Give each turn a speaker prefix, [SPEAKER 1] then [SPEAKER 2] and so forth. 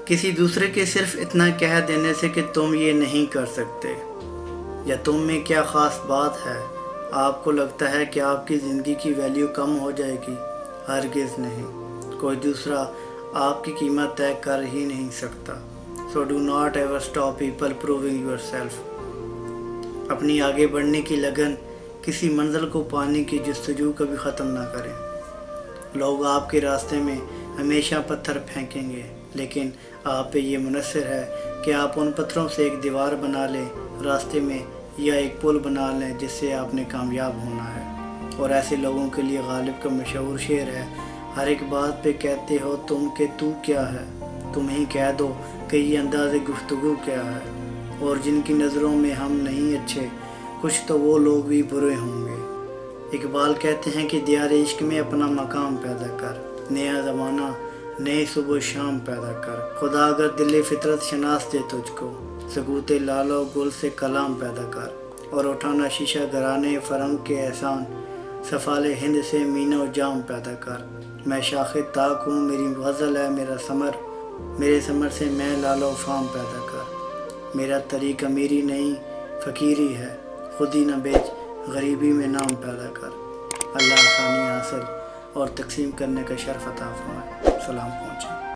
[SPEAKER 1] کسی دوسرے کے صرف اتنا کہہ دینے سے کہ تم یہ نہیں کر سکتے یا تم میں کیا خاص بات ہے، آپ کو لگتا ہے کہ آپ کی زندگی کی ویلیو کم ہو جائے گی؟ ہرگز نہیں، کوئی دوسرا آپ کی قیمت طے کر ہی نہیں سکتا۔ So do not ever stop people proving yourself۔ اپنی آگے بڑھنے کی لگن، کسی منزل کو پانے کی جستجو کبھی ختم نہ کریں۔ لوگ آپ کے راستے میں ہمیشہ پتھر پھینکیں گے، لیکن آپ پہ یہ منحصر ہے کہ آپ ان پتھروں سے ایک دیوار بنا لیں راستے میں، یا ایک پل بنا لیں جس سے آپ نے کامیاب ہونا ہے۔ اور ایسے لوگوں کے لیے غالب کا مشہور شعر ہے، ہر ایک بات پہ کہتے ہو تم کہ تو کیا ہے، تم ہی کہہ دو کہ یہ انداز گفتگو کیا ہے۔ اور جن کی نظروں میں ہم نہیں اچھے، کچھ تو وہ لوگ بھی برے ہوں گے۔ اقبال کہتے ہیں کہ دیار عشق میں اپنا مقام پیدا کر، نیا زمانہ نئے صبح و شام پیدا کر۔ خدا اگر دل فطرت شناس دے تجھ کو، سکوت لال و گل سے کلام پیدا کر۔ اور اٹھانا شیشہ گرانے فرنگ کے احسان، سفال ہند سے مینا و جام پیدا کر۔ میں شاخ طاق ہوں، میری غزل ہے میرا ثمر، میرے ثمر سے میں لال و فام پیدا کر۔ میرا طریق امیری نہیں فقیری ہے، خود ہی نہ بیچ غریبی میں نام پیدا کر۔ اللہ آسانی حاصل اور تقسیم کرنے کا شرف عطا فرمائے۔ سلام پہنچے۔